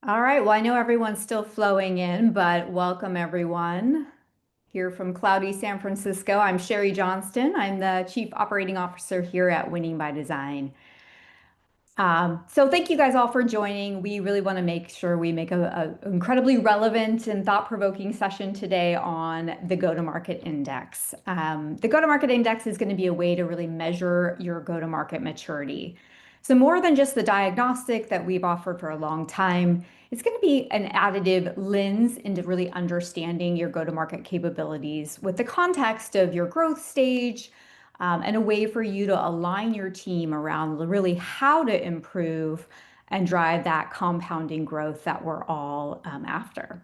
All right. Well, I know everyone's still flowing in, but welcome everyone. Here from cloudy San Francisco, I'm Shari Johnston. I'm the Chief Operating Officer here at Winning by Design. So thank you guys all for joining. We really want to make sure we make a incredibly relevant and thought-provoking session today on the go-to-market index. The go-to-market index is going to be a way to really measure your go-to-market maturity. So more than just the diagnostic that we've offered for a long time, it's going to be an additive lens into really understanding your go-to-market capabilities with the context of your growth stage, and a way for you to align your team around really how to improve and drive that compounding growth that we're all after.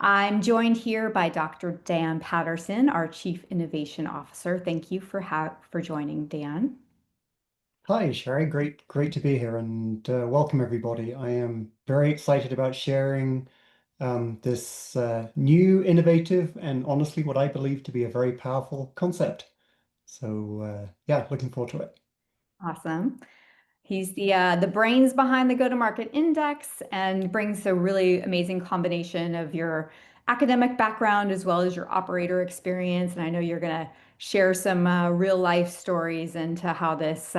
I'm joined here by Dr. Dan Patterson, our Chief Innovation Officer. Thank you for joining, Dan. Hi, Shari. Great to be here, and welcome everybody. I am very excited about sharing this new, innovative, and honestly, what I believe to be a very powerful concept. So, yeah, looking forward to it. Awesome. He's the brains behind the go-to-market index and brings a really amazing combination of your academic background as well as your operator experience. And I know you're going to share some real life stories into how this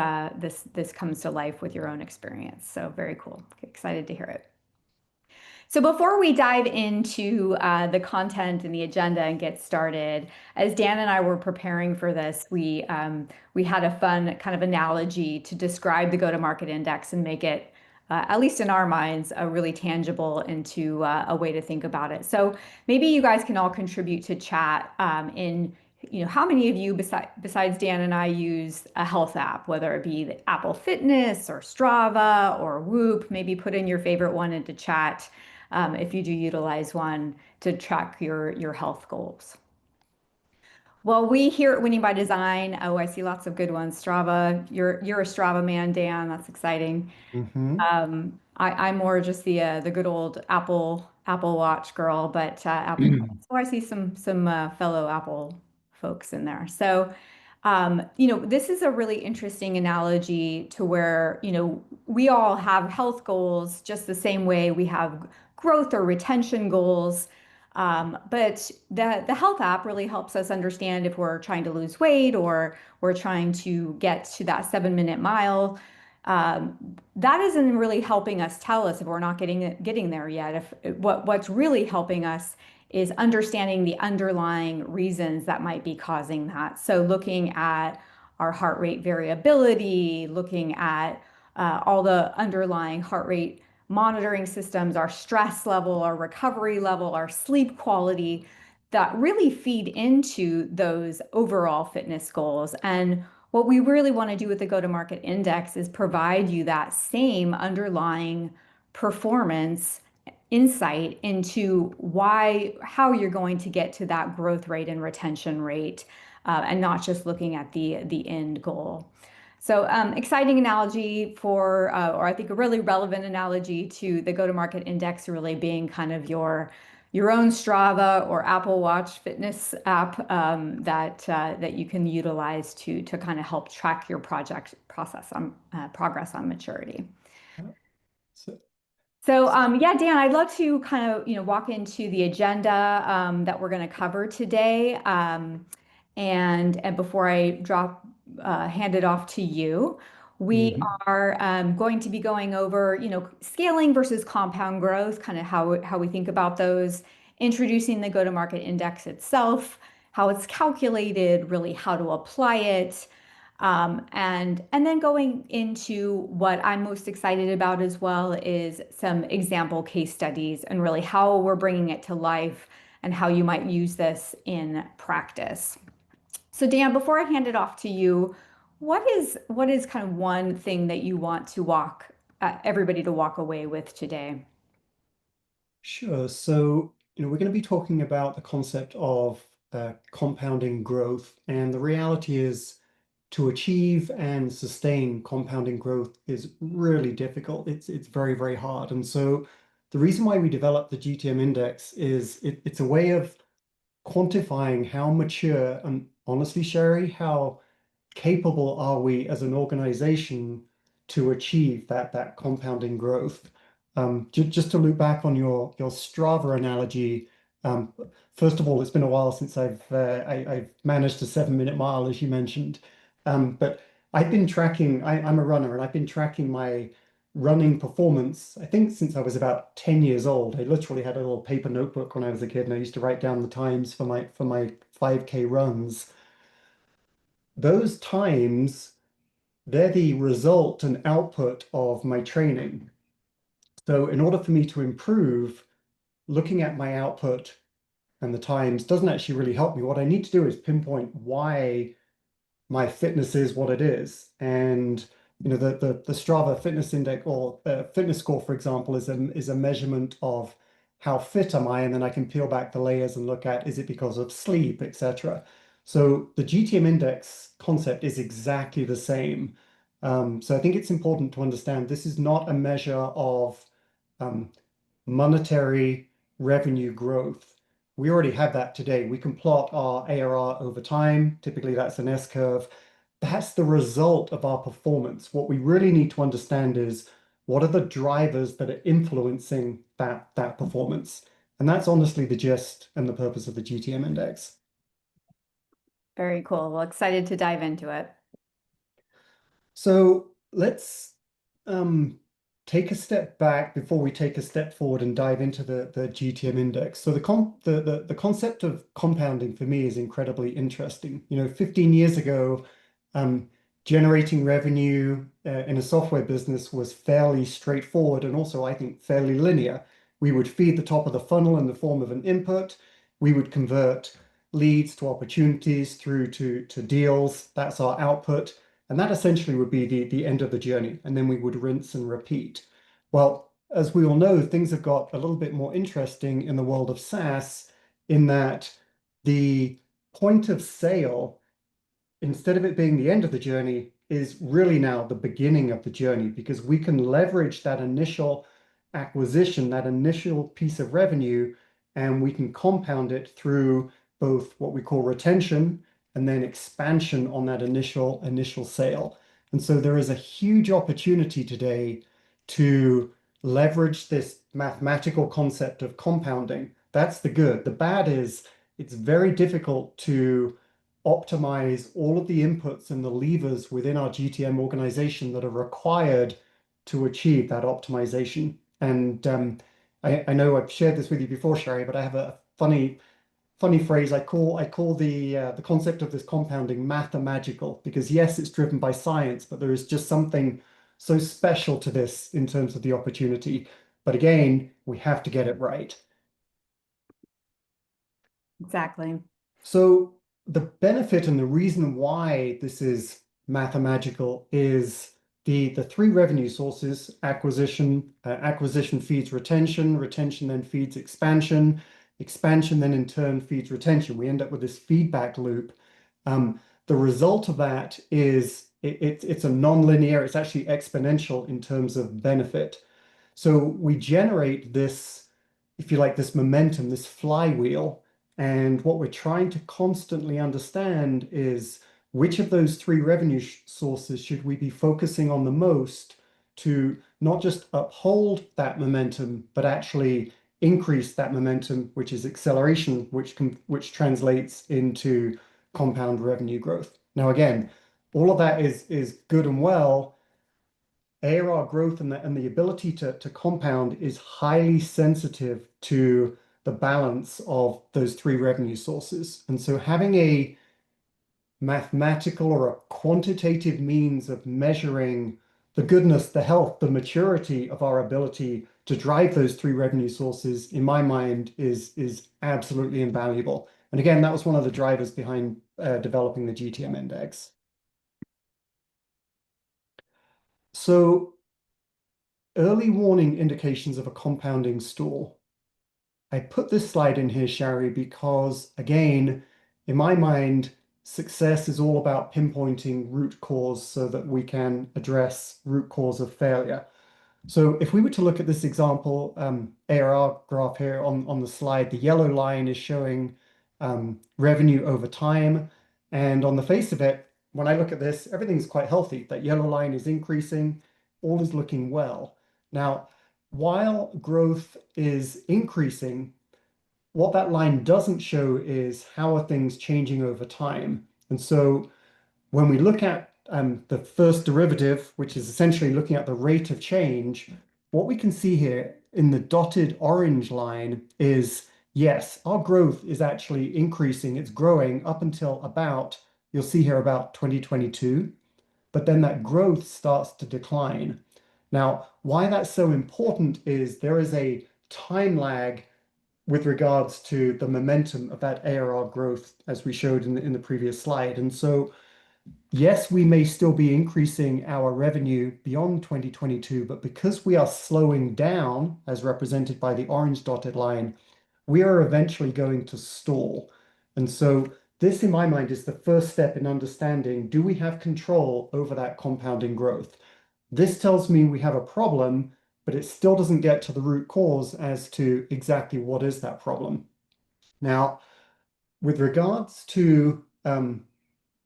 comes to life with your own experience. So very cool. Excited to hear it. So before we dive into the content and the agenda and get started, as Dan and I were preparing for this, we had a fun kind of analogy to describe the go-to-market index and make it, at least in our minds, really tangible into a way to think about it. So maybe you guys can all contribute to chat how many of you besides Dan and I use a health app, whether it be the Apple Fitness or Strava or Whoop, maybe put in your favorite one into chat if you do utilize one to track your health goals. Well, we here at Winning by Design, oh, I see lots of good ones. Strava, you're a Strava man, Dan. That's exciting. Hmm. I'm more just the good old Apple Watch girl, but so I see some fellow Apple folks in there. So, this is a really interesting analogy to where, we all have health goals just the same way we have growth or retention goals. But the health app really helps us understand if we're trying to lose weight or we're trying to get to that 7-minute mile. That isn't really helping us tell us if we're not getting there yet. If what's really helping us is understanding the underlying reasons that might be causing that. So looking at our heart rate variability, looking at all the underlying heart rate monitoring systems, our stress level, our recovery level, our sleep quality that really feed into those overall fitness goals. And what we really want to do with the go-to-market index is provide you that same underlying performance insight into how you're going to get to that growth rate and retention rate, and not just looking at the end goal. So exciting analogy or I think a really relevant analogy to the go-to-market index really being kind of your own Strava or Apple Watch fitness app that you can utilize to kind of help track your project progress on maturity. So, So yeah, Dan, I'd love to kind of walk into the agenda that we're going to cover today, and before I hand it off to you, we mhm. are going to be going over scaling versus compound growth, kind of how we think about those, introducing the go-to-market index itself, how it's calculated, really how to apply it. And then going into what I'm most excited about as well is some example case studies and really how we're bringing it to life and how you might use this in practice. So Dan, before I hand it off to you, what is kind of one thing that you want to walk everybody to walk away with today? Sure. So, we're going to be talking about the concept of compounding growth, and the reality is to achieve and sustain compounding growth is really difficult. It's very, very hard. And so the reason why we developed the GTM index is it's a way of quantifying how mature and honestly, Sherry, how capable are we as an organization to achieve that compounding growth. Just to loop back on your Strava analogy, um, first of all, it's been a while since I've managed a 7 minute mile, as you mentioned. But I've been tracking. I'm a runner, and I've been tracking my running performance. I think since I was about 10 years old. I literally had a little paper notebook when I was a kid, and I used to write down the times for my 5K runs. Those times, they're the result and output of my training. So in order for me to improve, looking at my output and the times doesn't actually really help me. What I need to do is pinpoint why my fitness is what it is. And the Strava fitness index or fitness score, for example, is a measurement of how fit am I, and then I can peel back the layers and look at, is it because of sleep, etc. So the GTM index concept is exactly the same. So I think it's important to understand this is not a measure of um, monetary revenue growth. We already have that today. We can plot our ARR over time. Typically, that's an S curve. That's the result of our performance. What we really need to understand is what are the drivers that are influencing that performance? And that's honestly the gist and the purpose of the GTM index. Very cool. Well, excited to dive into it. So let's um, take a step back before we take a step forward and dive into the GTM index. So the concept of compounding for me is incredibly interesting. 15 years ago, um, generating revenue in a software business was fairly straightforward and also, I think, fairly linear. We would feed the top of the funnel in the form of an input. We would convert leads to opportunities through to deals. That's our output. And that essentially would be the end of the journey. And then we would rinse and repeat. Well, as we all know, things have got a little bit more interesting in the world of SaaS in that the point of sale, instead of it being the end of the journey, is really now the beginning of the journey because we can leverage that initial acquisition, that initial piece of revenue, and we can compound it through both what we call retention and then expansion on that initial sale. And so there is a huge opportunity today to leverage this mathematical concept of compounding. That's the good. The bad is it's very difficult to optimize all of the inputs and the levers within our GTM organization that are required to achieve that optimization. And I know I've shared this with you before, Shari, but I have a funny phrase. I call the concept of this compounding mathemagical because yes, it's driven by science, but there is just something so special to this in terms of the opportunity. But again, we have to get it right. Exactly. So the benefit and the reason why this is mathematical is the three revenue sources: acquisition feeds retention, retention then feeds expansion, expansion then in turn feeds retention. We end up with this feedback loop. The result of that is it's a non-linear, it's actually exponential in terms of benefit. So we generate this, if you like, this momentum, this flywheel. And what we're trying to constantly understand is which of those three revenue sources should we be focusing on the most to not just uphold that momentum, but actually increase that momentum, which is acceleration, which translates into compound revenue growth. Now, again, all of that is good and well. ARR growth and the ability to compound is highly sensitive to the balance of those three revenue sources. And so having a mathematical or a quantitative means of measuring the goodness, the health, the maturity of our ability to drive those three revenue sources, in my mind, is absolutely invaluable. And again, that was one of the drivers behind developing the GTM index. So early warning indications of a compounding stall. I put this slide in here, Shari, because again, in my mind, success is all about pinpointing root cause so that we can address root cause of failure. So if we were to look at this example, ARR graph here on the slide, the yellow line is showing revenue over time. And on the face of it, when I look at this, everything's quite healthy. That yellow line is increasing, all is looking well. Now, while growth is increasing, what that line doesn't show is how are things changing over time. And so when we look at the first derivative, which is essentially looking at the rate of change, what we can see here in the dotted orange line is, yes, our growth is actually increasing. It's growing up until about, you'll see here about 2022, but then that growth starts to decline. Now, why that's so important is there is a time lag with regards to the momentum of that ARR growth, as we showed in the previous slide. And so yes, we may still be increasing our revenue beyond 2022, but because we are slowing down, as represented by the orange dotted line, we are eventually going to stall. And so this, in my mind, is the first step in understanding, do we have control over that compounding growth? This tells me we have a problem, but it still doesn't get to the root cause as to exactly what is that problem. Now, with regards to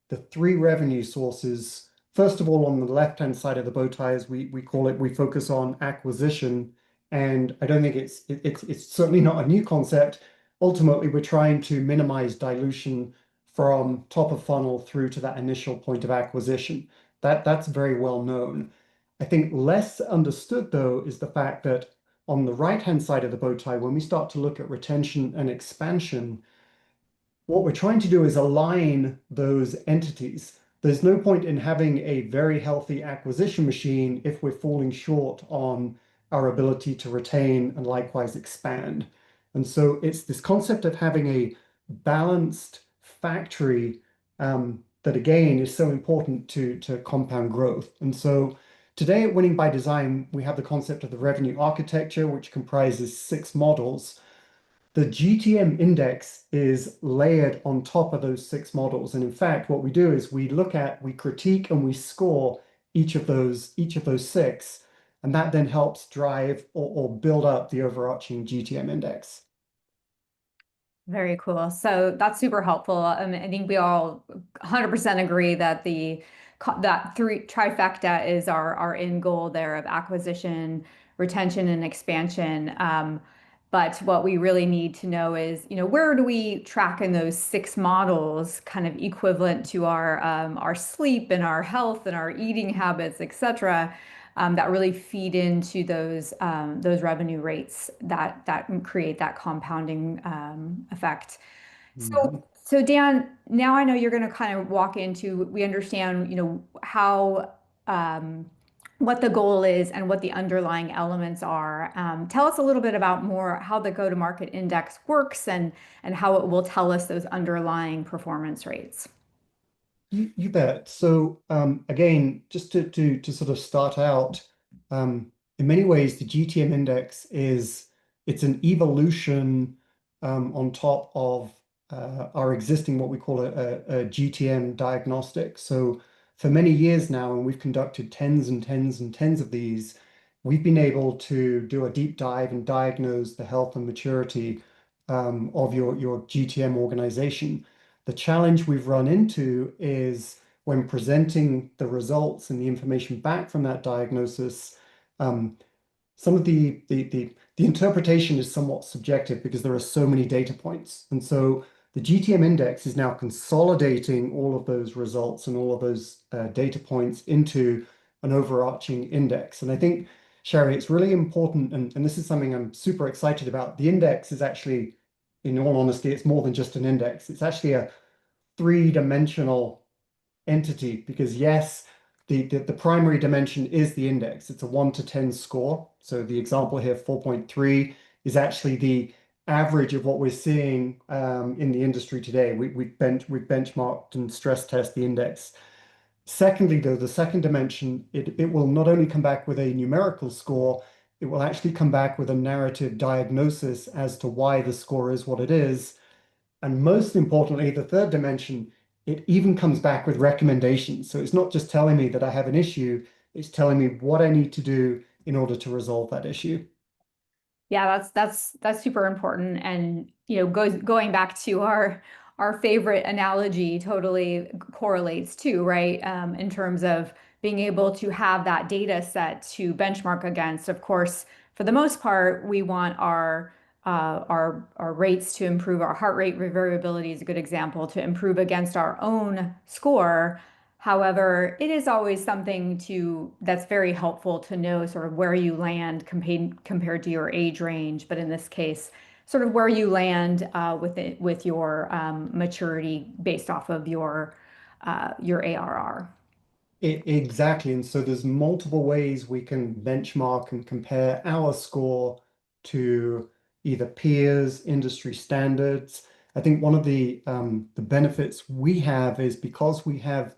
the three revenue sources. First of all, on the left-hand side of the bow tie, as we call it, we focus on acquisition. And I don't think it's certainly not a new concept. Ultimately, we're trying to minimize dilution from top of funnel through to that initial point of acquisition. That's very well known. I think less understood, though, is the fact that on the right-hand side of the bow tie, when we start to look at retention and expansion, what we're trying to do is align those entities. There's no point in having a very healthy acquisition machine if we're falling short on our ability to retain and likewise expand. And so it's this concept of having a balanced factory that again is so important to compound growth. And so today at Winning by Design, we have the concept of the revenue architecture, which comprises 6 models. The GTM index is layered on top of those 6 models. And in fact, what we do is we critique and we score each of those six, and that then helps drive or build up the overarching GTM index. Very cool. So that's super helpful. I think we all 100% agree that that three trifecta is our end goal there of acquisition, retention, and expansion. But what we really need to know is, where do we track in those 6 models, kind of equivalent to our sleep and our health and our eating habits, et cetera, that really feed into those revenue rates that create that compounding effect. Mhm. So Dan, now I know you're going to kind of walk into, we understand, how what the goal is and what the underlying elements are. Tell us a little bit about more how the go-to-market index works and how it will tell us those underlying performance rates. You bet. So again, just to sort of start out, in many ways, the GTM index it's an evolution on top of our existing what we call a GTM diagnostic. So for many years now, and we've conducted tens and tens and tens of these, we've been able to do a deep dive and diagnose the health and maturity of your GTM organization. The challenge we've run into is when presenting the results and the information back from that diagnosis, um, some of the interpretation is somewhat subjective because there are so many data points. And so the GTM index is now consolidating all of those results and all of those data points into an overarching index. And I think, Shari, it's really important, and this is something I'm super excited about. The index is actually, in all honesty, it's more than just an index. It's actually a three-dimensional entity because yes, the primary dimension is the index. It's a 1 to 10 score. So the example here, 4.3, is actually the average of what we're seeing in the industry today. We've benchmarked and stress test the index. Secondly, though, the second dimension, it will not only come back with a numerical score, it will actually come back with a narrative diagnosis as to why the score is what it is. And most importantly, the third dimension, it even comes back with recommendations. So it's not just telling me that I have an issue, it's telling me what I need to do in order to resolve that issue. Yeah, that's super important. And going back to our favorite analogy totally correlates too, right? In terms of being able to have that data set to benchmark against. Of course, for the most part, we want our rates to improve. Our heart rate variability is a good example to improve against our own score. However, it is always something that's very helpful to know sort of where you land compared to your age range. But in this case, sort of where you land with your maturity based off of your ARR. Exactly. And so there's multiple ways we can benchmark and compare our score to either peers, industry standards. I think one of the benefits we have is because we have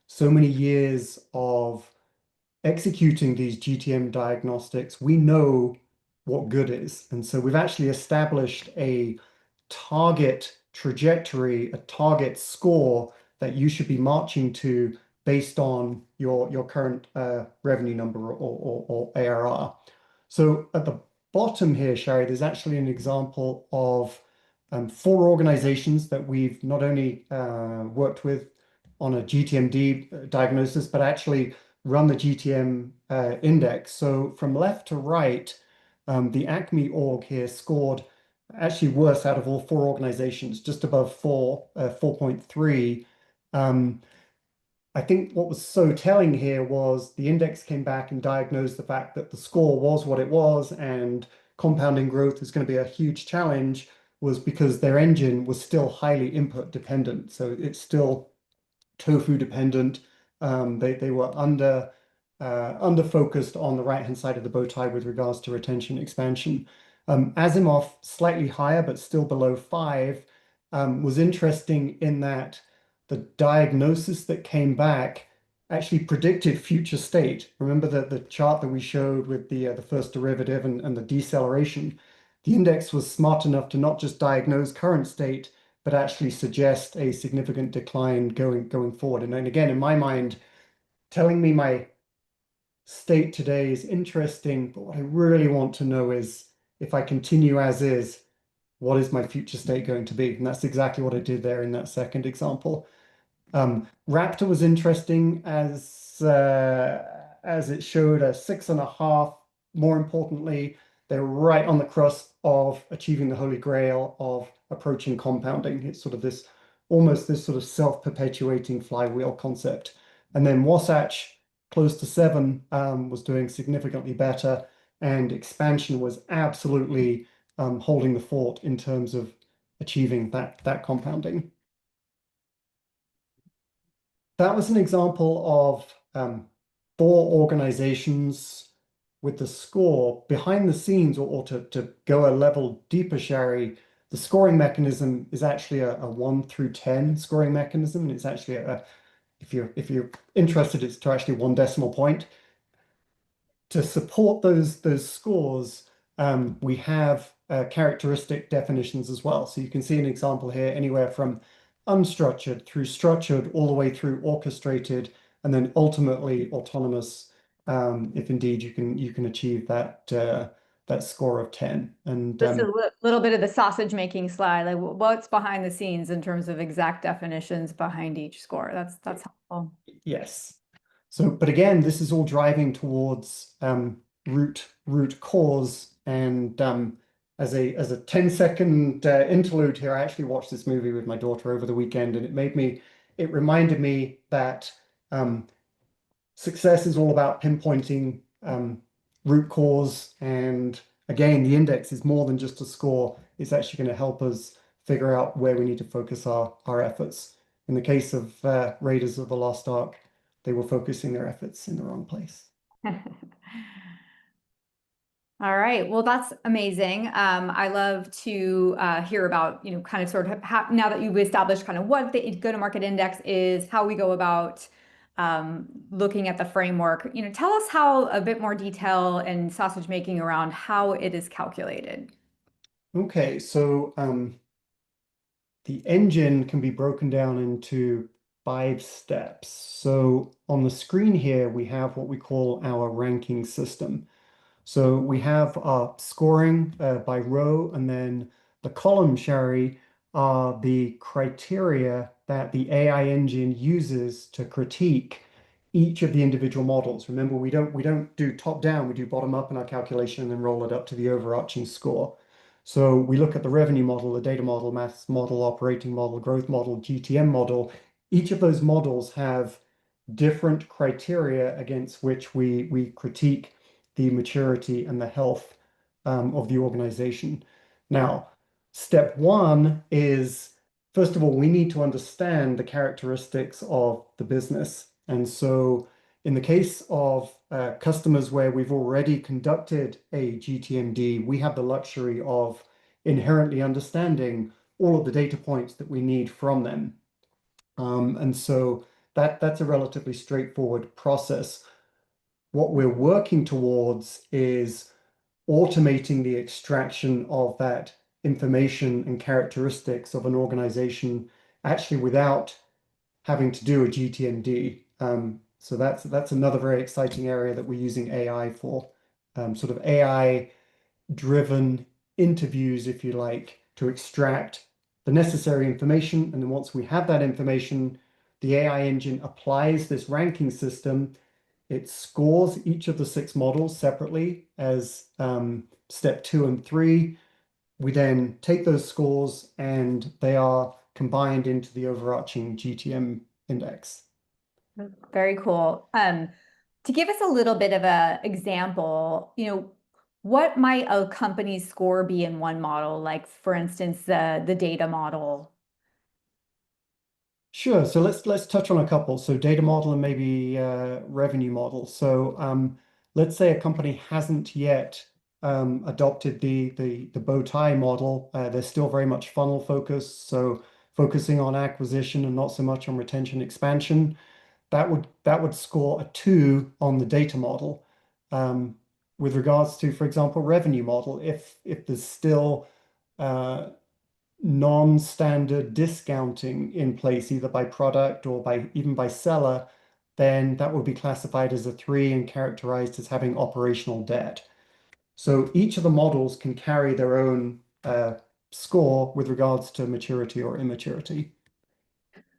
so many years of executing these GTM diagnostics, we know what good is. And so we've actually established a target trajectory, a target score that you should be marching to based on your current revenue number or ARR. So at the bottom here, Shari, there's actually an example of four organizations that we've not only worked with on a GTMD diagnosis, but actually run the GTM index. So from left to right, the Acme org here scored actually worse out of all four organizations, just above 4.3. I think what was so telling here was the index came back and diagnosed the fact that the score was what it was and compounding growth is going to be a huge challenge was because their engine was still highly input dependent. So it's still tofu dependent. They were under focused on the right hand side of the bow tie with regards to retention expansion. Asimov slightly higher but still below 5 was interesting in that the diagnosis that came back actually predicted future state. Remember the chart that we showed with the first derivative and the deceleration. The index was smart enough to not just diagnose current state, but actually suggest a significant decline going forward. And then again, in my mind, telling me my state today is interesting, but what I really want to know is if I continue as is, what is my future state going to be? And that's exactly what I did there in that second example. Raptor was interesting as it showed a 6.5. More importantly, they're right on the cusp of achieving the holy grail of approaching compounding. It's sort of this almost this sort of self-perpetuating flywheel concept. And then Wasatch, close to 7, was doing significantly better, and expansion was absolutely holding the fort in terms of achieving that compounding. That was an example of four organizations with the score behind the scenes, or to go a level deeper, Shari. The scoring mechanism is actually a 1 through 10 scoring mechanism. And it's actually if you're interested, it's to actually 1 decimal point. To support those scores, we have characteristic definitions as well. So you can see an example here, anywhere from unstructured through structured, all the way through orchestrated, and then ultimately autonomous. If indeed you can achieve that score of 10. And Just a little bit of the sausage making slide, like what's behind the scenes in terms of exact definitions behind each score. That's helpful. yes. So, but again, this is all driving towards root cause. And as a 10-second interlude here, I actually watched this movie with my daughter over the weekend, and it reminded me that success is all about pinpointing root cause. And again, the index is more than just a score. It's actually going to help us figure out where we need to focus our efforts. In the case of Raiders of the Lost Ark, they were focusing their efforts in the wrong place. All right. Well, that's amazing. I love to hear about, kind of sort of now that you've established kind of what the go-to-market index is, how we go about looking at the framework. Tell us how a bit more detail and sausage making around how it is calculated. Okay, so the engine can be broken down into 5 steps. So on the screen here, we have what we call our ranking system. So we have our scoring by row, and then the column, Shari, are the criteria that the AI engine uses to critique each of the individual models. Remember, we don't do top down, we do bottom up in our calculation and then roll it up to the overarching score. So we look at the revenue model, the data model, maths model, operating model, growth model, GTM model. Each of those models have different criteria against which we critique the maturity and the health of the organization. Now, step one is, first of all, we need to understand the characteristics of the business. And so in the case of customers where we've already conducted a GTMD, we have the luxury of inherently understanding all of the data points that we need from them. And so that's a relatively straightforward process. What we're working towards is automating the extraction of that information and characteristics of an organization actually without having to do a GTMD. So that's another very exciting area that we're using AI for, sort of AI-driven interviews, if you like, to extract the necessary information. And then once we have that information, the AI engine applies this ranking system. It scores each of the six models separately as step 2 and 3. We then take those scores and they are combined into the overarching GTM index. Very cool. To give us a little bit of a example, what might a company's score be in one model? Like, for instance, the data model. Sure. So let's touch on a couple. So data model and maybe revenue model. So let's say a company hasn't yet adopted the bow tie model. They're still very much funnel focused. So focusing on acquisition and not so much on retention expansion. That would score a 2 on the data model. With regards to, for example, revenue model, if there's still non-standard discounting in place, either by product or by even by seller, then that would be classified as a 3 and characterized as having operational debt. So each of the models can carry their own score with regards to maturity or immaturity.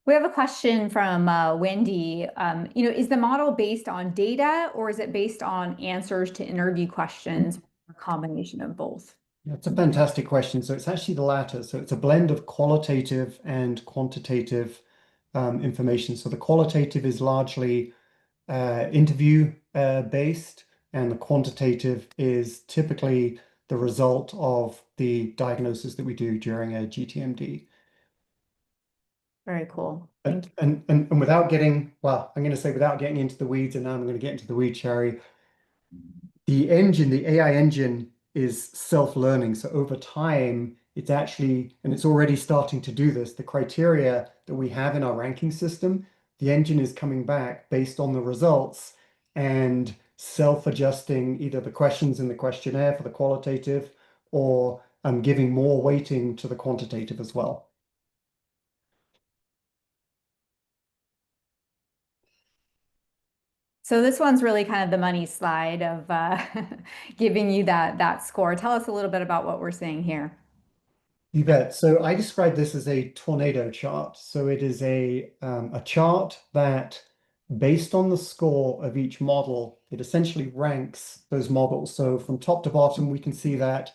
We have a question from Wendy. Is the model based on data or is it based on answers to interview questions, or a combination of both? That's a fantastic question. So it's actually the latter. So it's a blend of qualitative and quantitative information. So the qualitative is largely interview based, and the quantitative is typically the result of the diagnosis that we do during a GTMD. Very cool. Thank And, you. and without getting, well, I'm going to say without getting into the weeds, and now I'm going to get into the weeds, Shari. The AI engine is self-learning. So over time, it's actually, and it's already starting to do this, the criteria that we have in our ranking system, the engine is coming back based on the results and self-adjusting either the questions in the questionnaire for the qualitative or giving more weighting to the quantitative as well. So this one's really kind of the money slide of giving you that score. Tell us a little bit about what we're seeing here. You bet. So I describe this as a tornado chart. So it is a chart that, based on the score of each model, it essentially ranks those models. So from top to bottom, we can see that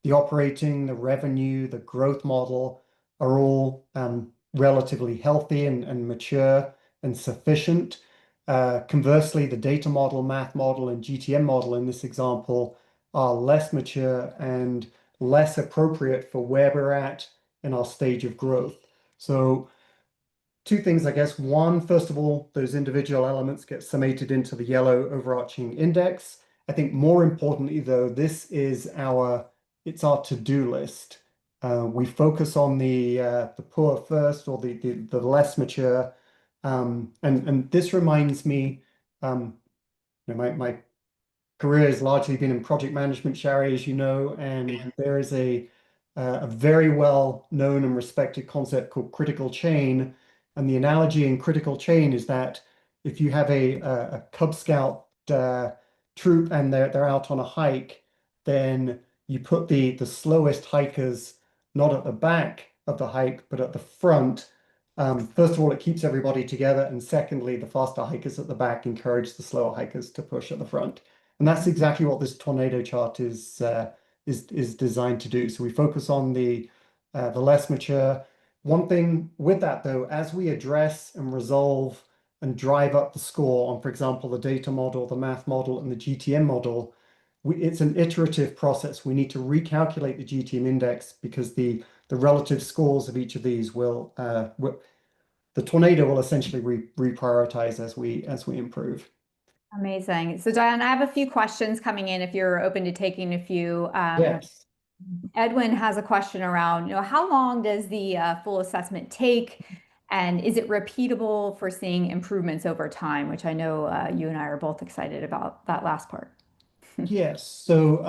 the operating, the revenue, the growth model are all relatively healthy and mature and sufficient. Conversely, the data model, math model, and GTM model in this example are less mature and less appropriate for where we're at in our stage of growth. So two things, I guess. One, first of all, those individual elements get summated into the yellow overarching index. I think more importantly, though, it's our to-do list. We focus on the poor first, or the less mature. And this reminds me, my career has largely been in project management, Shari, as you know, and there is a very well known and respected concept called critical chain. And the analogy in critical chain is that if you have a Cub Scout troop and they're out on a hike, then you put the slowest hikers not at the back of the hike, but at the front, First of all, it keeps everybody together, and secondly, the faster hikers at the back encourage the slower hikers to push at the front. And that's exactly what this tornado chart is designed to do. So we focus on the less mature. One thing with that though, as we address and resolve and drive up the score on, for example, the data model, the math model, and the GTM model, it's an iterative process. We need to recalculate the GTM index because the relative scores of each of these will the tornado will essentially reprioritize as we improve. Amazing. So, Diane, I have a few questions coming in if you're open to taking a few. Yes. Edwin has a question around, how long does the full assessment take? And is it repeatable for seeing improvements over time, which I know you and I are both excited about that last part. Yes. So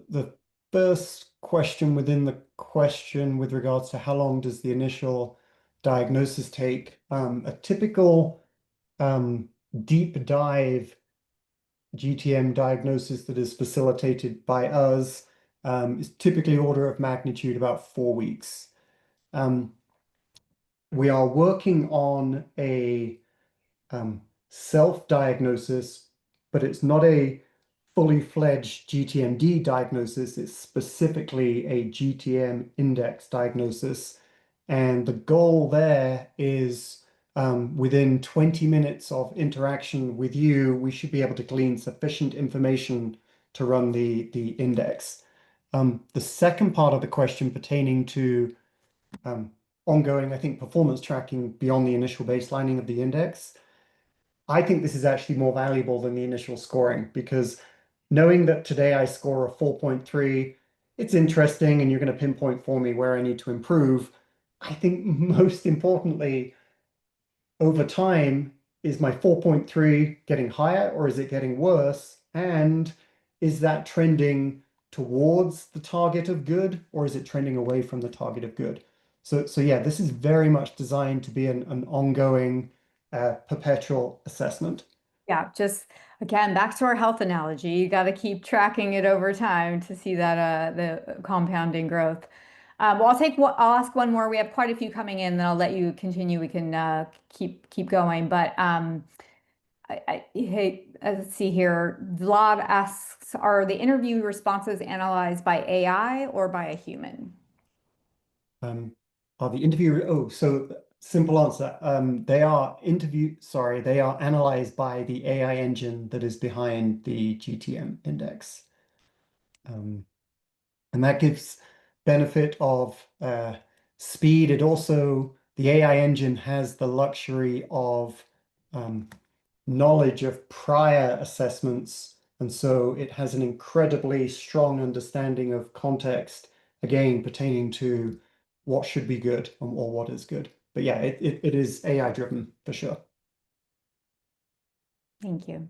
the first question within the question with regards to how long does the initial diagnosis take? A typical um, deep dive GTM diagnosis that is facilitated by us is typically order of magnitude about 4 weeks. Um, we are working on a self-diagnosis, but it's not a fully fledged GTMD diagnosis. It's specifically a GTM index diagnosis. And the goal there is within 20 minutes of interaction with you, we should be able to glean sufficient information to run the index. The second part of the question pertaining to um, ongoing, I think, performance tracking beyond the initial baselining of the index. I think this is actually more valuable than the initial scoring because knowing that today I score a 4.3, it's interesting and you're going to pinpoint for me where I need to improve. I think most importantly, over time, is my 4.3 getting higher or is it getting worse? And is that trending towards the target of good or is it trending away from the target of good? So yeah, this is very much designed to be an ongoing, perpetual assessment. Yeah, just again, back to our health analogy, you got to keep tracking it over time to see that the compounding growth. Well, I'll ask one more. We have quite a few coming in, then I'll let you continue. We can keep going. But hey, let's see here. Vlad asks, are the interview responses analyzed by AI or by a human? Um, are the interview, oh, so simple answer. They are analyzed by the AI engine that is behind the GTM index. Um, and that gives benefit of speed. The AI engine has the luxury of um, knowledge of prior assessments. And so it has an incredibly strong understanding of context, again, pertaining to what should be good or what is good. But yeah, it is AI driven for sure. Thank you.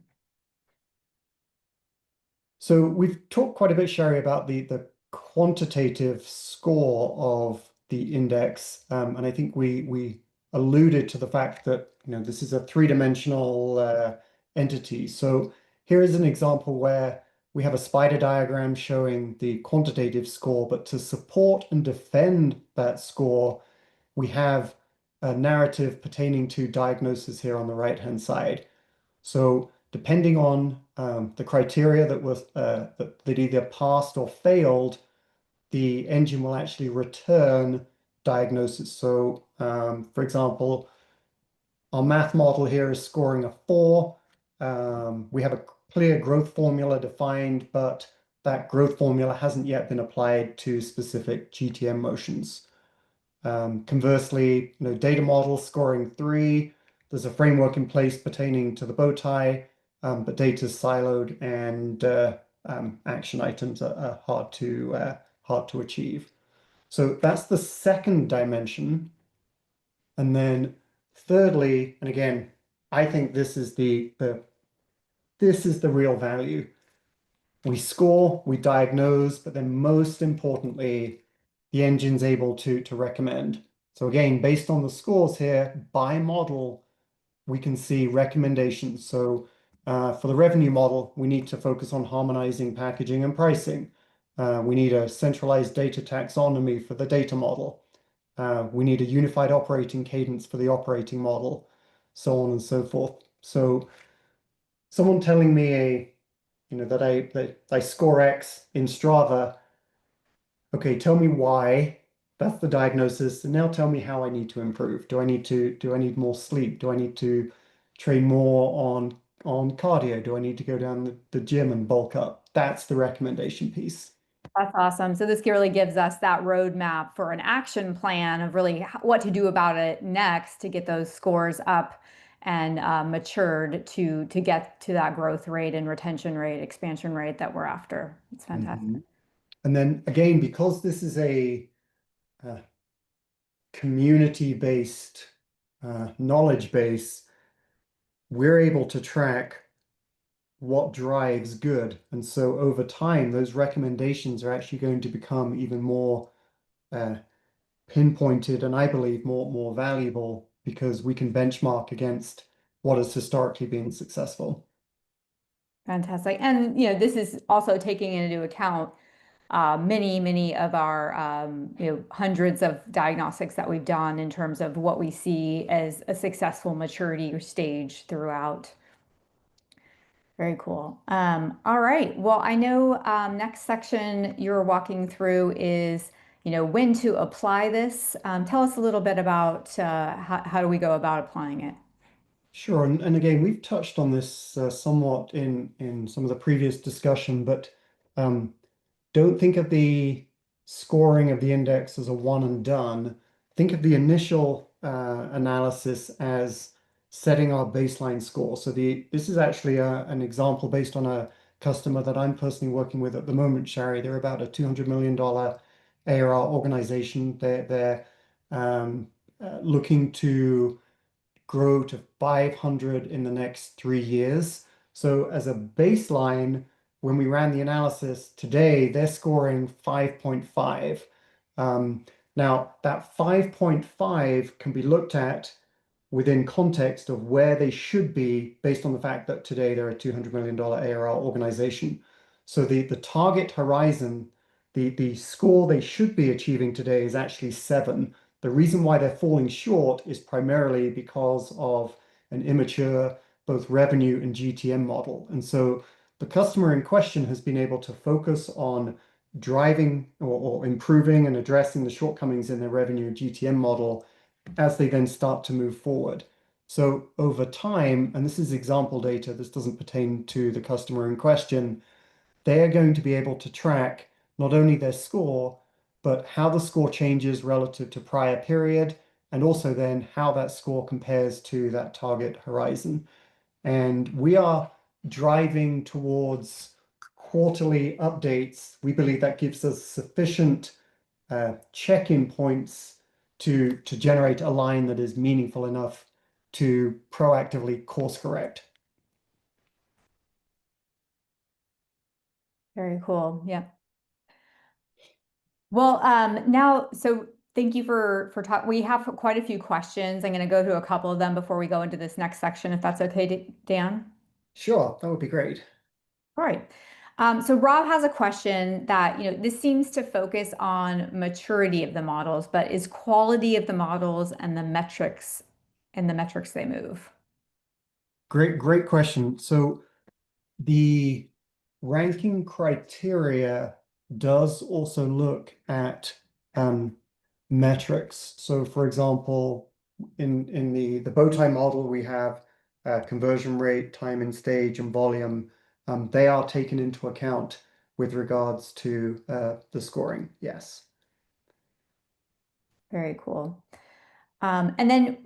So we've talked quite a bit, Shari, about the quantitative score of the index, and I think we alluded to the fact that this is a three-dimensional entity. So here is an example where we have a spider diagram showing the quantitative score, but to support and defend that score, we have a narrative pertaining to diagnosis here on the right-hand side. So depending on the criteria that either passed or failed, the engine will actually return diagnosis. So for example, our math model here is scoring a 4. We have a clear growth formula defined, but that growth formula hasn't yet been applied to specific GTM motions. Conversely, data model scoring 3, there's a framework in place pertaining to the bow tie, but data is siloed and action items are hard to achieve. So that's the second dimension. And then thirdly, and again, I think this is this is the real value. We score, we diagnose, but then most importantly, the engine's able to recommend. So again, based on the scores here, by model, we can see recommendations. So for the revenue model, we need to focus on harmonizing packaging and pricing. We need a centralized data taxonomy for the data model. We need a unified operating cadence for the operating model, so on and so forth. So someone telling me that I score X in Strava, okay, tell me why. That's the diagnosis. And now tell me how I need to improve. Do I need more sleep? Do I need to train more on cardio? Do I need to go down the gym and bulk up? That's the recommendation piece. That's awesome. So this really gives us that roadmap for an action plan of really what to do about it next to get those scores up and matured to get to that growth rate and retention rate, expansion rate that we're after. It's fantastic. Mhm. And then again, because this is a community-based knowledge base, we're able to track what drives good. And so over time, those recommendations are actually going to become even more uh, pinpointed and I believe more valuable because we can benchmark against what has historically been successful. Fantastic. And this is also taking into account many of our hundreds of diagnostics that we've done in terms of what we see as a successful maturity stage throughout. Very cool. All right. Well, I know next section you're walking through is, when to apply this. Tell us a little bit about how do we go about applying it? Sure, and again, we've touched on this somewhat in some of the previous discussion, but um, don't think of the scoring of the index as a one and done. Think of the initial analysis as setting our baseline score. So this is actually an example based on a customer that I'm personally working with at the moment, Shari. They're about a $200 million ARR organization. They're looking to grow to 500 in the next 3 years. So as a baseline, when we ran the analysis today, they're scoring 5.5. Um, Now, that 5.5 can be looked at within context of where they should be based on the fact that today they're a $200 million ARR organization. So the target horizon, the score they should be achieving today is actually 7. The reason why they're falling short is primarily because of an immature both revenue and GTM model. And so the customer in question has been able to focus on driving or improving and addressing the shortcomings in their revenue GTM model as they then start to move forward. So over time, and this is example data, this doesn't pertain to the customer in question, they are going to be able to track not only their score, but how the score changes relative to prior period, and also then how that score compares to that target horizon. And we are driving towards quarterly updates. We believe that gives us sufficient check-in points to generate a line that is meaningful enough to proactively course correct. Very cool. Yeah. Well, so thank you for talk. We have quite a few questions. I'm going to go to a couple of them before we go into this next section, if that's okay, Dan. Sure, that would be great. All right. So Rob has a question that, this seems to focus on maturity of the models, but is quality of the models and the metrics they move? Great question. So the ranking criteria does also look at um, metrics. So for example, in the bow tie model, we have conversion rate, time in stage, and volume. They are taken into account with regards to the scoring. Yes. Very cool. And then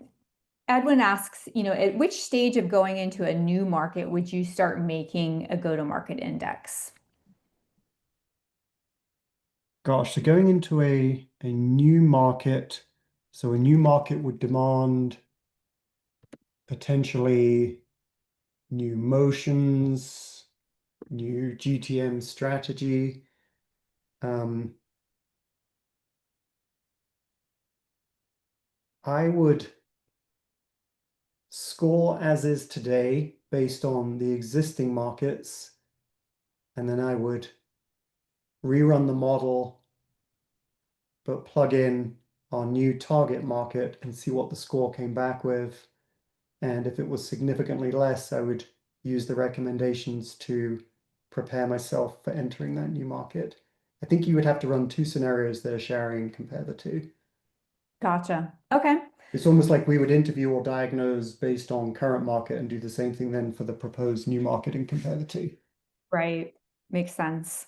Edwin asks, at which stage of going into a new market would you start making a go-to-market index? Gosh, so going into a new market, so a new market would demand potentially new motions, new GTM strategy. Um, I would score as is today based on the existing markets, and then I would rerun the model, but plug in our new target market and see what the score came back with. And if it was significantly less, I would use the recommendations to prepare myself for entering that new market. I think you would have to run two scenarios there, Shari, and compare the two. Gotcha. Okay. It's almost like we would interview or diagnose based on current market and do the same thing then for the proposed new market and compare the two. Right. Makes sense.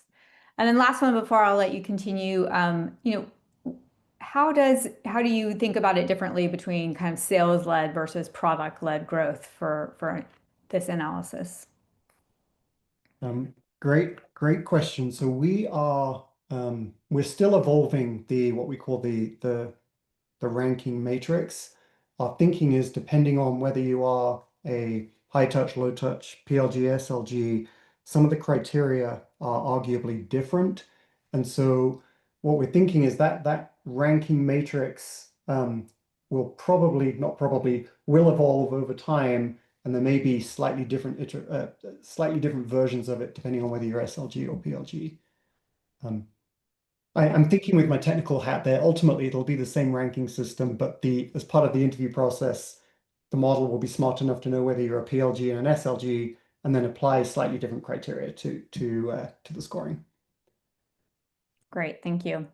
And then last one before I'll let you continue, how do you think about it differently between kind of sales-led versus product-led growth for this analysis? Great question. So we're still evolving the what we call the ranking matrix. Our thinking is depending on whether you are a high touch, low touch, PLG, SLG, some of the criteria are arguably different. And so what we're thinking is that that ranking matrix will probably, not probably, will evolve over time. And there may be slightly different versions of it depending on whether you're SLG or PLG. Um, I'm thinking with my technical hat there, ultimately it'll be the same ranking system, but as part of the interview process, the model will be smart enough to know whether you're a PLG and an SLG, and then apply slightly different criteria to the scoring. Great, thank you.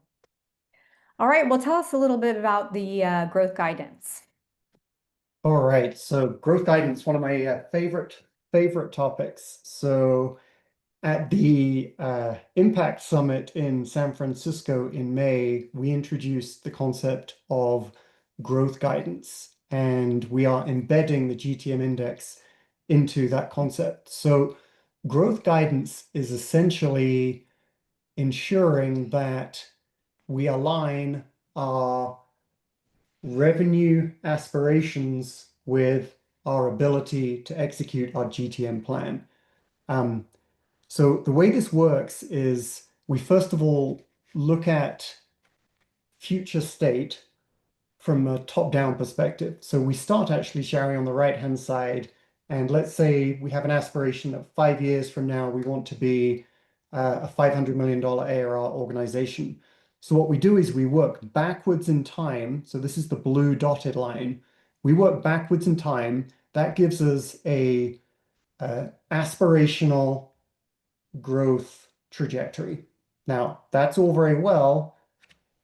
All right, well, tell us a little bit about the growth guidance. All right, so growth guidance, one of my favorite topics. So at the Impact Summit in San Francisco in May, we introduced the concept of growth guidance, and we are embedding the GTM Index into that concept. So growth guidance is essentially ensuring that we align our revenue aspirations with our ability to execute our GTM plan. So the way this works is we first of all look at future state from a top-down perspective. So we start actually, Shari, on the right-hand side, and let's say we have an aspiration that 5 years from now we want to be a $500 million ARR organization. So what we do is we work backwards in time. So this is the blue dotted line. We work backwards in time. That gives us a aspirational growth trajectory. Now, that's all very well.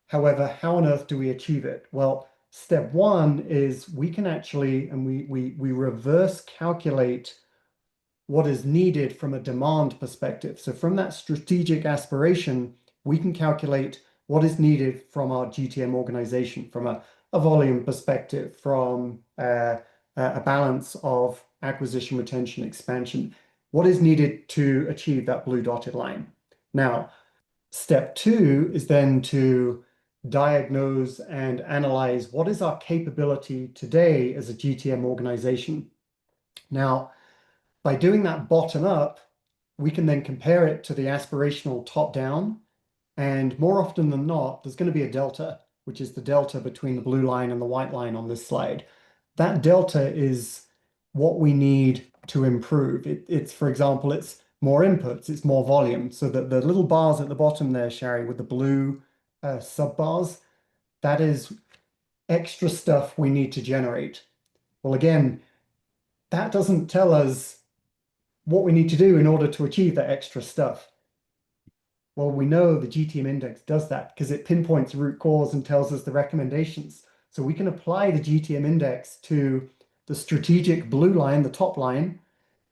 However, how on earth do we achieve it? Well, step one is we can actually, and we reverse calculate what is needed from a demand perspective. So from that strategic aspiration, we can calculate what is needed from our GTM organization, from a volume perspective, from a balance of acquisition, retention, expansion, what is needed to achieve that blue dotted line. Now, step two is then to diagnose and analyze what is our capability today as a GTM organization. Now, by doing that bottom up, we can then compare it to the aspirational top down. And more often than not, there's going to be a delta, which is the delta between the blue line and the white line on this slide. That delta is what we need to improve. It's, for example, it's more inputs, it's more volume. So that the little bars at the bottom there, Shari, with the blue sub bars, that is extra stuff we need to generate. Well, again, that doesn't tell us what we need to do in order to achieve that extra stuff. Well, we know the GTM Index does that because it pinpoints root cause and tells us the recommendations. So we can apply the GTM Index to the strategic blue line, the top line,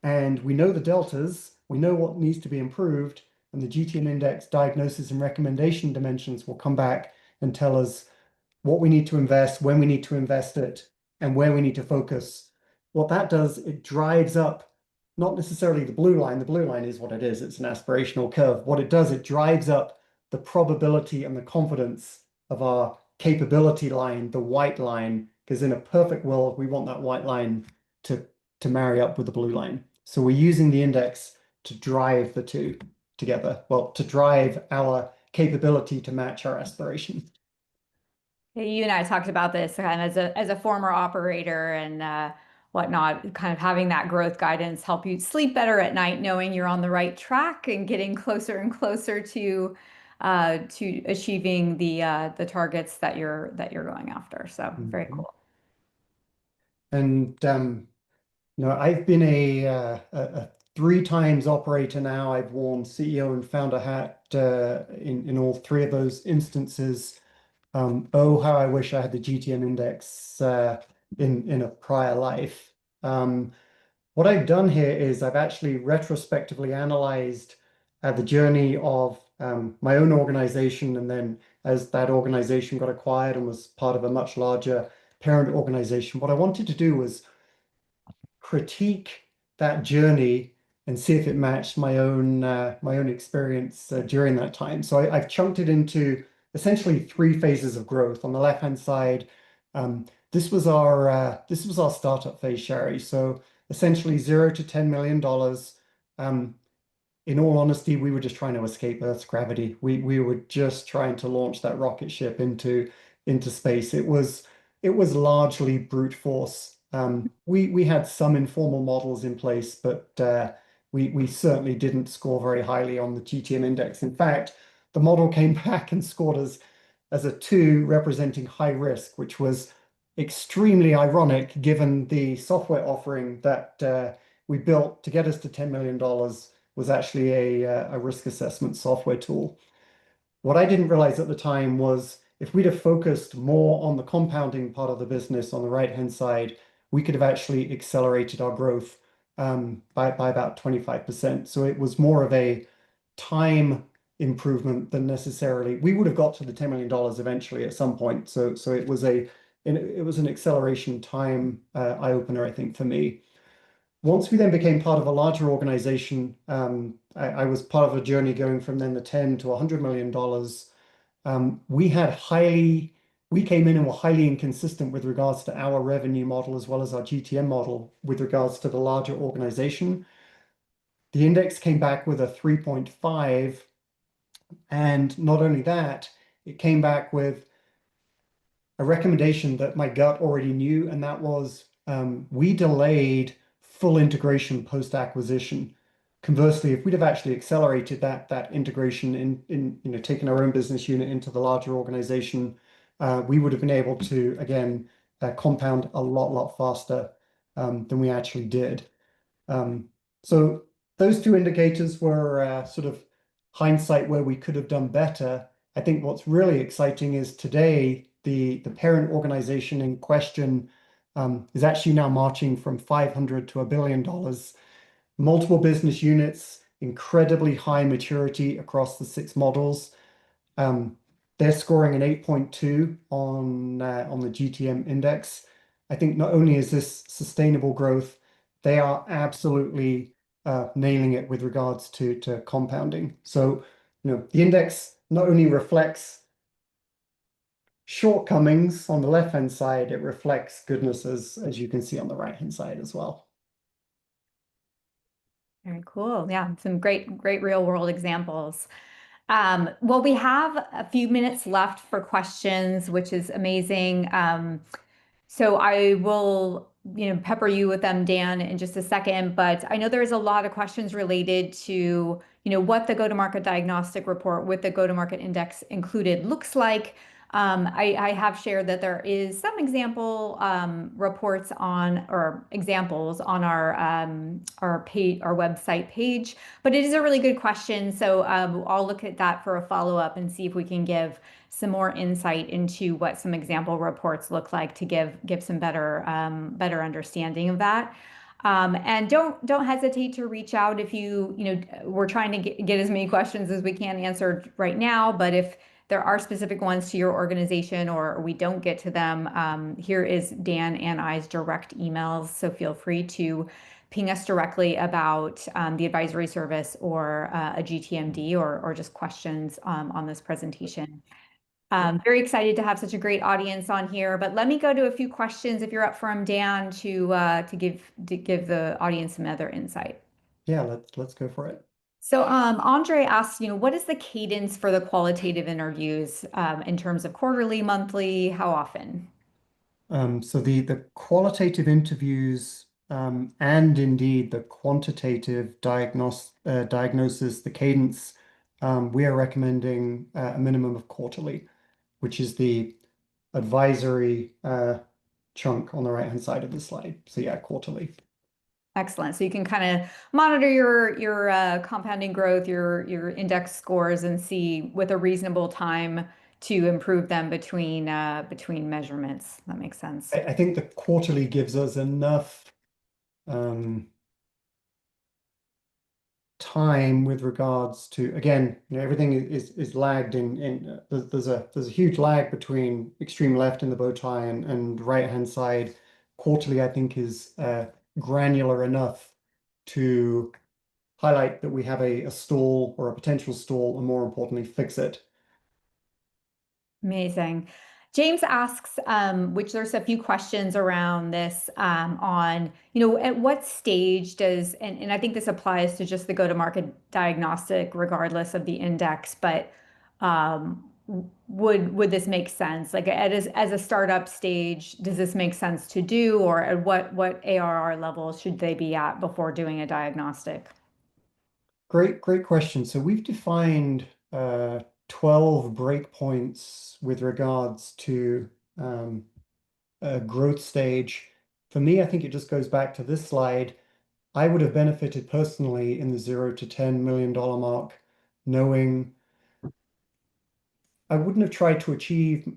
and we know the deltas, we know what needs to be improved, and the GTM Index diagnosis and recommendation dimensions will come back and tell us what we need to invest, when we need to invest it, and where we need to focus. What that does, it drives up not necessarily the blue line. The blue line is what it is. It's an aspirational curve. What it does, it drives up the probability and the confidence of our capability line, the white line, because in a perfect world, we want that white line to marry up with the blue line. So we're using the index to drive the two together. Well, to drive our capability to match our aspiration. You and I talked about this kind of as a former operator and whatnot, kind of having that growth guidance help you sleep better at night, knowing you're on the right track and getting closer and closer to to achieving the targets that you're going after. So very Mhm. cool. And I've been a three times operator now. I've worn CEO and founder hat in all three of those instances. Oh, how I wish I had the GTM index in a prior life. Um, what I've done here is I've actually retrospectively analyzed the journey of my own organization, and then as that organization got acquired and was part of a much larger parent organization, what I wanted to do was critique that journey and see if it matched my own experience during that time. So I've chunked it into essentially three phases of growth. On the left-hand side, this was our startup phase, Shari. So essentially $0 to $10 million. Um, in all honesty, we were just trying to escape Earth's gravity. We were just trying to launch that rocket ship into space. It was largely brute force. We had some informal models in place, but we certainly didn't score very highly on the GTM index. In fact, the model came back and scored us as a 2, representing high risk, which was extremely ironic given the software offering that we built to get us to $10 million was actually a risk assessment software tool. What I didn't realize at the time was if we'd have focused more on the compounding part of the business on the right-hand side, we could have actually accelerated our growth by about 25%. So it was more of a time improvement than necessarily we would have got to the $10 million eventually at some point. So it was an acceleration time eye opener, I think, for me. Once we then became part of a larger organization, I was part of a journey going from then the 10 to $100 million. We came in and were highly inconsistent with regards to our revenue model as well as our GTM model with regards to the larger organization. The index came back with a 3.5, and not only that, it came back with a recommendation that my gut already knew, and that was we delayed full integration post-acquisition. Conversely, if we'd have actually accelerated that integration in taking our own business unit into the larger organization, we would have been able to again compound a lot faster than we actually did. Um, so those two indicators were sort of hindsight where we could have done better. I think what's really exciting is today the parent organization in question is actually now marching from 500 to $1 billion, multiple business units, incredibly high maturity across the 6 models. Um, they're scoring an 8.2 on the GTM index. I think not only is this sustainable growth, they are absolutely nailing it with regards to compounding. So, the index not only reflects shortcomings on the left-hand side, it reflects goodness as you can see on the right-hand side as well. Very cool. Yeah, some great real world examples. Well, we have a few minutes left for questions, which is amazing. So I will, pepper you with them, Dan, in just a second. But I know there's a lot of questions related to, what the go-to-market diagnostic report with the go-to-market index included looks like. I have shared that there is some example reports on or examples on our page, our website page, but it is a really good question. So I'll look at that for a follow-up and see if we can give some more insight into what some example reports look like to give some better understanding of that. And don't hesitate to reach out if we're trying to get as many questions as we can answered right now, but if there are specific ones to your organization or we don't get to them, here is Dan and I's direct emails. So feel free to ping us directly about the advisory service or a GTMD or just questions on this presentation. Very excited to have such a great audience on here, but let me go to a few questions if you're up for them, Dan, to give the audience some other insight. Yeah, let's go for it. So Andre asks, what is the cadence for the qualitative interviews in terms of quarterly, monthly, how often? So the qualitative interviews and indeed the quantitative diagnosis, the cadence we are recommending a minimum of quarterly, which is the advisory chunk on the right-hand side of the slide. So yeah, quarterly. Excellent. So you can kind of monitor your compounding growth, your index scores, and see with a reasonable time to improve them between measurements. That makes sense. I think the quarterly gives us enough um, time with regards to, again, everything is lagged in there's a huge lag between extreme left in the bow tie and right hand side. Quarterly, I think, is granular enough to highlight that we have a stall or a potential stall, and more importantly, fix it. Amazing. James asks, which there's a few questions around this on, at what stage does, and I think this applies to just the go-to-market diagnostic, regardless of the index, but would this make sense? Like as a startup stage, does this make sense to do, or at what ARR level should they be at before doing a diagnostic? Great question. So we've defined 12 breakpoints with regards to a growth stage. For me, I think it just goes back to this slide. I would have benefited personally in the $0 to $10 million mark, knowing I wouldn't have tried to achieve,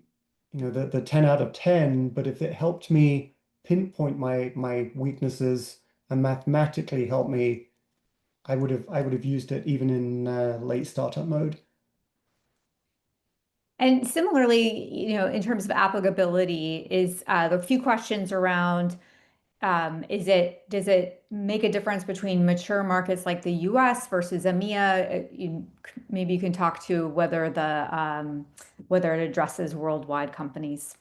the 10 out of 10, but if it helped me pinpoint my weaknesses and mathematically help me, I would have used it even in late startup mode. And similarly, in terms of applicability, is the few questions around does it make a difference between mature markets like the US versus EMEA? Maybe you can talk to whether it addresses worldwide companies.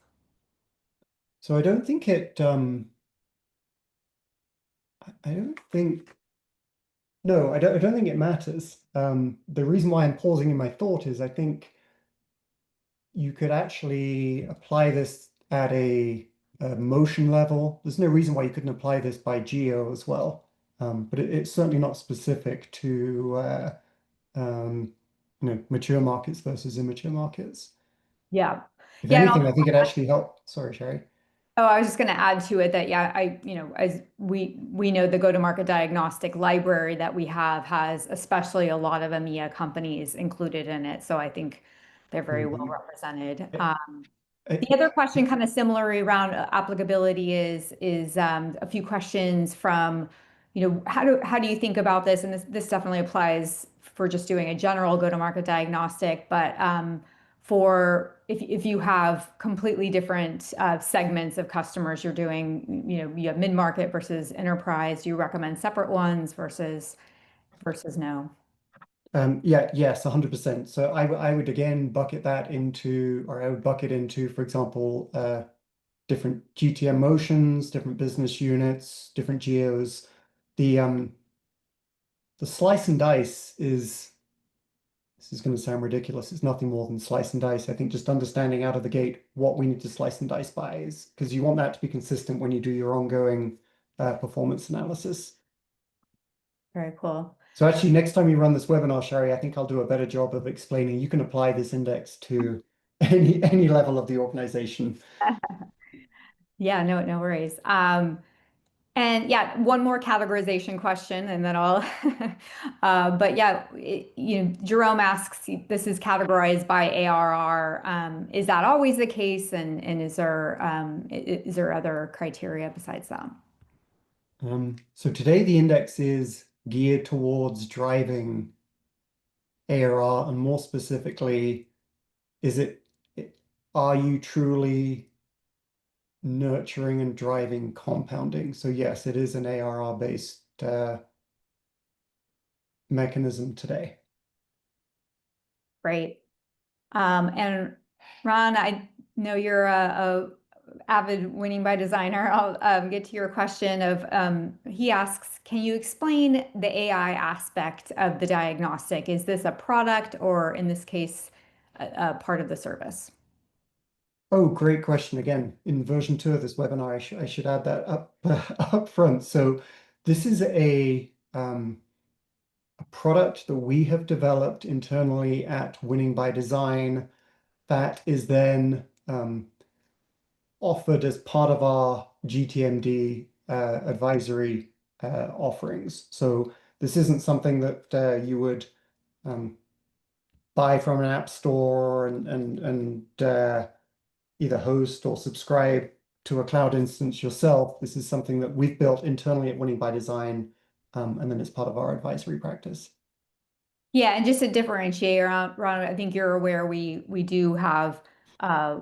So I don't think it I don't think no, I don't think it matters. The reason why I'm pausing in my thought is I think you could actually apply this at a motion level. There's no reason why you couldn't apply this by geo as well. But it's certainly not specific to um, mature markets versus immature markets. Yeah. If Yeah, and anything, I think it actually helped. Sorry, Sherry. oh, I was just going to add to it that yeah, as we know the go-to-market diagnostic library that we have has especially a lot of EMEA companies included in it, so I think they're very well Mhm. represented. I, The I, other question, kind of similar around applicability, is a few questions from, how do you think about this? And this definitely applies for just doing a general go-to-market diagnostic, but for if you have completely different segments of customers you're doing, you have mid-market versus enterprise, do you recommend separate ones versus no? Yeah, yes, 100%. So I would again bucket that into, or I would bucket into, for example, different GTM motions, different business units, different geos. The slice and dice is, this is going to sound ridiculous. It's nothing more than slice and dice. I think just understanding out of the gate what we need to slice and dice by is because you want that to be consistent when you do your ongoing performance analysis. Very cool. So actually, next time you run this webinar, Shari, I think I'll do a better job of explaining you can apply this index to any level of the organization. Yeah, no worries. And yeah, one more categorization question, and then I'll. But yeah, Jerome asks, this is categorized by ARR. Is that always the case? And is there other criteria besides that? So today the index is geared towards driving ARR, and more specifically, is are you truly nurturing and driving compounding? So yes, it is an ARR based mechanism today. Great. And Ron, I know you're a avid winning by designer. I'll get to your question of he asks, can you explain the AI aspect of the diagnostic? Is this a product or in this case, a part of the service? Oh, great question. Again, in version 2 of this webinar, I should add that up up front. So this is a product that we have developed internally at Winning by Design that is then offered as part of our GTMD advisory offerings. So this isn't something that you would um, buy from an app store and either host or subscribe to a cloud instance yourself. This is something that we've built internally at Winning by Design, and then it's part of our advisory practice. Yeah, and just to differentiate, Ron, I think you're aware we do have uh,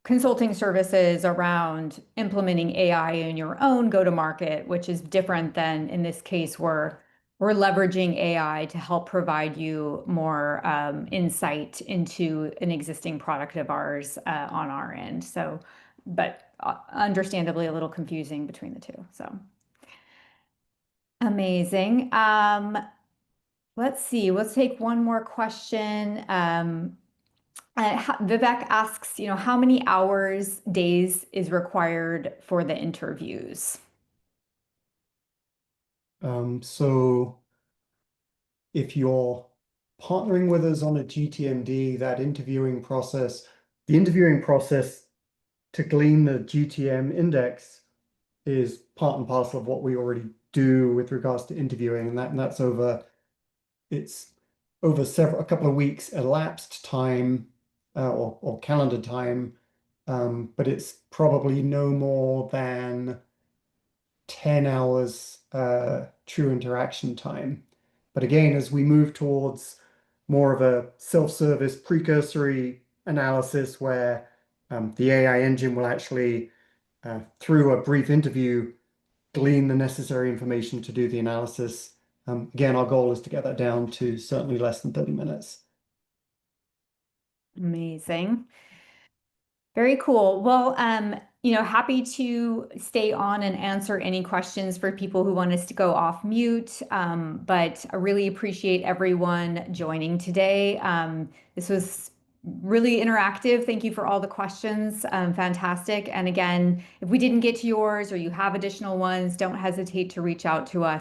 consulting services around implementing AI in your own go-to-market, which is different than in this case we're leveraging AI to help provide you more insight into an existing product of ours on our end. So, but understandably a little confusing between the two. So amazing. Let's see. Let's take one more question. Vivek asks, how many hours, days is required for the interviews? So if you're partnering with us on a GTMD, the interviewing process to glean the GTM index is part and parcel of what we already do with regards to interviewing, and that's it's over a couple of weeks elapsed time or calendar time, but it's probably no more than 10 hours true interaction time. But again, as we move towards more of a self-service precursory analysis where the AI engine will actually, through a brief interview, glean the necessary information to do the analysis. Again, our goal is to get that down to certainly less than 30 minutes. Amazing. Very cool. Well, happy to stay on and answer any questions for people who want us to go off mute. But I really appreciate everyone joining today. This was really interactive. Thank you for all the questions. Fantastic. And again, if we didn't get to yours or you have additional ones, don't hesitate to reach out to us.